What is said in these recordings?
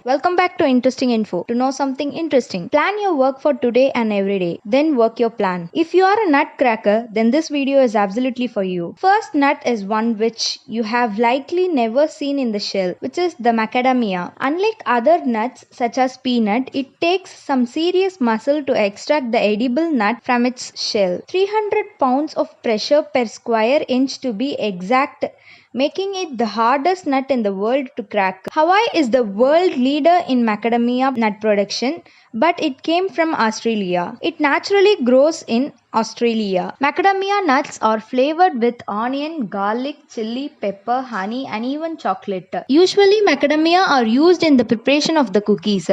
Welcome back to Interesting Info. To know something interesting, plan your work for today and every day. Then work your plan. If you are a nut cracker, then this video is absolutely for you. First nut is one which you have likely never seen in the shell, which is the macadamia. Unlike other nuts such as peanut, it takes some serious muscle to extract the edible nut from its shell. 300 pounds of pressure per square inch to be exact, making it the hardest nut in the world to crack. Hawaii is the world leader in macadamia nut production, but it came from Australia. It naturally grows in Australia. Macadamia nuts are flavored with onion, garlic, chili, pepper, honey, and even chocolate. Usually, macadamia are used in the preparation of the cookies.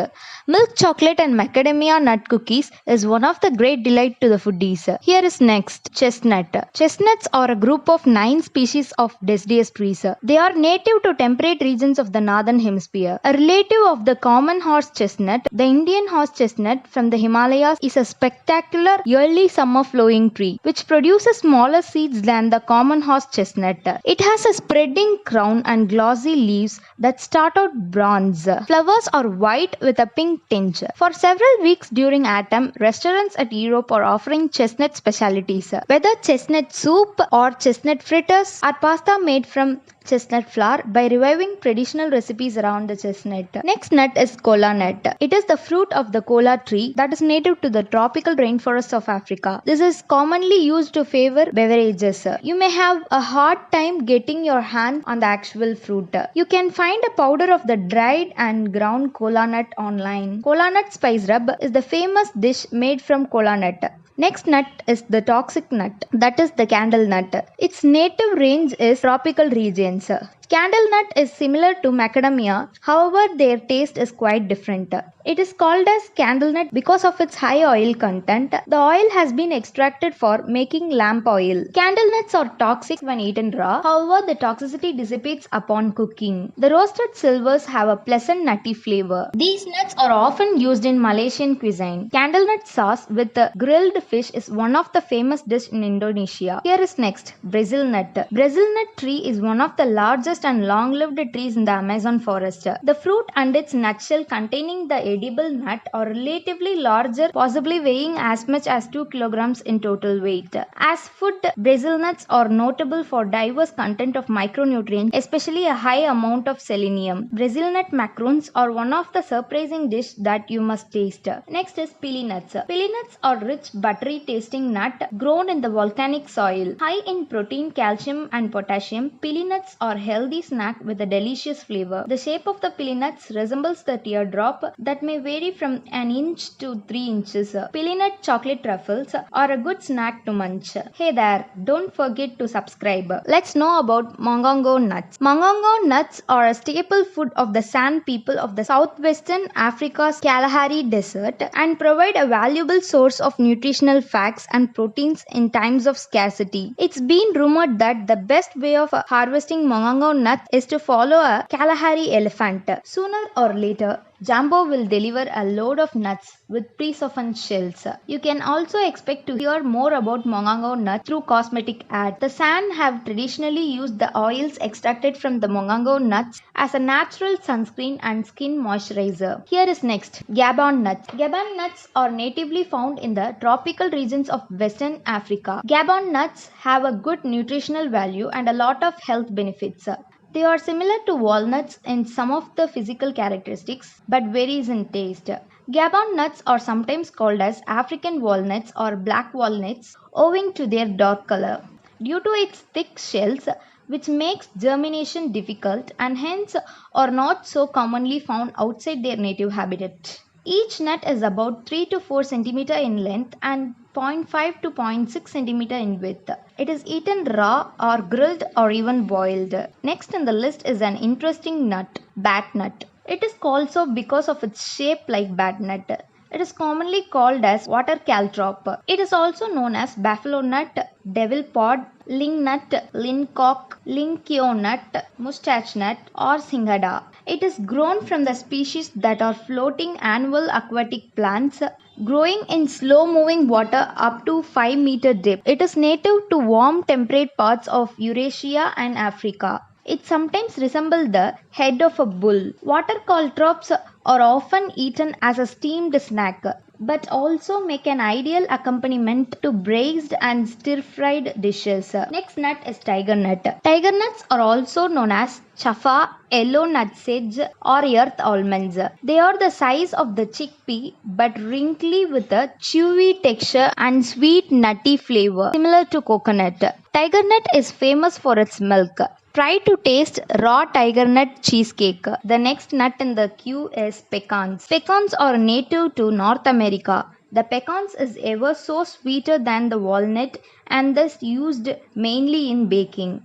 Milk chocolate and macadamia nut cookies is one of the great delight to the foodies. Here is next, chestnut. Chestnuts are a group of 9 species of deciduous trees. They are native to temperate regions of the northern hemisphere. A relative of the common horse chestnut, the Indian horse chestnut from the Himalayas is a spectacular early summer flowering tree which produces smaller seeds than the common horse chestnut. It has a spreading crown and glossy leaves that start out bronze. Flowers are white with a pink tinge. For several weeks during autumn, restaurants at Europe are offering chestnut specialties. Whether chestnut soup or chestnut fritters or pasta made from chestnut flour by reviving traditional recipes around the chestnut. Next nut is kola nut. It is the fruit of the kola tree that is native to the tropical rainforests of Africa. This is commonly used to favor beverages. You may have a hard time getting your hand on the actual fruit. You can find a powder of the dried and ground kola nut online. Kola nut spice rub is the famous dish made from kola nut. Next nut is the toxic nut, that is the candlenut. Its native range is tropical regions. Candlenut is similar to macadamia, however their taste is quite different. It is called as candlenut because of its high oil content. The oil has been extracted for making lamp oil. Candlenuts are toxic when eaten raw, however the toxicity dissipates upon cooking. The roasted silvers have a pleasant nutty flavor. These nuts are often used in Malaysian cuisine. Candlenut sauce with grilled fish is one of the famous dishes in Indonesia. Here is next, Brazil nut. Brazil nut tree is one of the largest and long-lived trees in the Amazon forest. The fruit and its nutshell containing the edible nut are relatively larger, possibly weighing as much as 2 kilograms in total weight. As food, Brazil nuts are notable for diverse content of micronutrients, especially a high amount of selenium. Brazil nut macaroons are one of the surprising dishes that you must taste. Next is pili nuts. Pili nuts are rich, buttery tasting nut grown in the volcanic soil. High in protein, calcium and potassium, pili nuts are healthy snack with a delicious flavor. The shape of the pili nuts resembles the teardrop that may vary from an inch to 3 inches. Pili nut chocolate truffles are a good snack to munch. Hey there, don't forget to subscribe. Let's know about mongongo nuts. Mongongo nuts are a staple food of the San people of the southwestern Africa's Kalahari Desert and provide a valuable source of nutritional fats and proteins in times of scarcity. It's been rumored that the best way of harvesting mongongo nut is to follow a Kalahari elephant. Sooner or later, Jumbo will deliver a load of nuts with pre-softened shells. You can also expect to hear more about mongongo nut through cosmetic ads. The San have traditionally used the oils extracted from the mongongo nuts as a natural sunscreen and skin moisturizer. Here is next, Gabon nuts. Gabon nuts are natively found in the tropical regions of Western Africa. Gabon nuts have a good nutritional value and a lot of health benefits. They are similar to walnuts in some of the physical characteristics, but varies in taste. Gabon nuts are sometimes called as African walnuts or black walnuts owing to their dark color. Due to its thick shells, which makes germination difficult and hence are not so commonly found outside their native habitat. Each nut is about 3 to 4 cm in length and 0.5 to 0.6 cm in width. It is eaten raw or grilled or even boiled. Next in the list is an interesting nut, bat nut. It is called so because of its shape like bat nut. It is commonly called as water caltrop. It is also known as buffalo nut, devil pod, ling nut, lincock, linkyo nut, mustache nut or singada. It is grown from the species that are floating annual aquatic plants growing in slow moving water up to 5-meter depth. It is native to warm temperate parts of Eurasia and Africa. It sometimes resembles the head of a bull. Water caltrops are often eaten as a steamed snack, but also make an ideal accompaniment to braised and stir-fried dishes. Next nut is tiger nut. Tiger nuts are also known as chaffa, yellow nutsedge, or earth almonds. They are the size of the chickpea but wrinkly with a chewy texture and sweet nutty flavor similar to coconut. Tiger nut is famous for its milk. Try to taste raw tiger nut cheesecake. The next nut in the queue is pecans. Pecans are native to North America. The pecans is ever so sweeter than the walnut and thus used mainly in baking.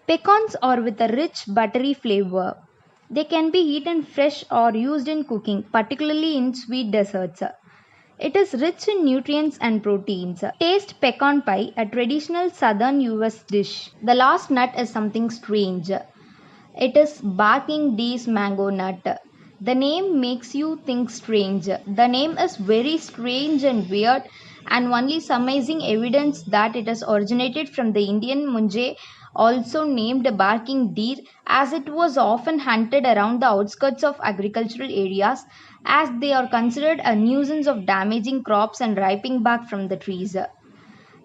Pecans are with a rich buttery flavor. They can be eaten fresh or used in cooking, particularly in sweet desserts. It is rich in nutrients and proteins. Taste pecan pie, a traditional southern US dish. The last nut is something strange. It is barking deer's mango nut. The name makes you think strange. The name is very strange and weird, and only some amazing evidence that it has originated from the Indian munjay, also named barking deer, as it was often hunted around the outskirts of agricultural areas as they are considered a nuisance of damaging crops and ripening bark from the trees.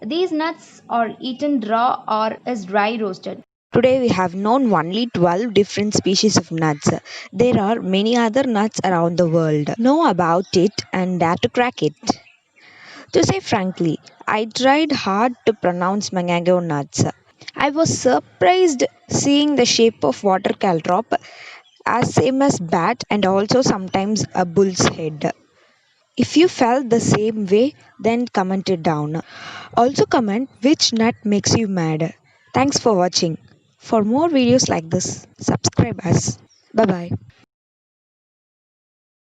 These nuts are eaten raw or as dry roasted. Today we have known only 12 different species of nuts. There are many other nuts around the world. Know about it and dare to crack it. To say frankly, I tried hard to pronounce mango nuts. I was surprised seeing the shape of water caltrop as same as bat and also sometimes a bull's head. If you felt the same way, then comment it down. Also comment which nut makes you mad. Thanks for watching. For more videos like this, subscribe us. Bye bye.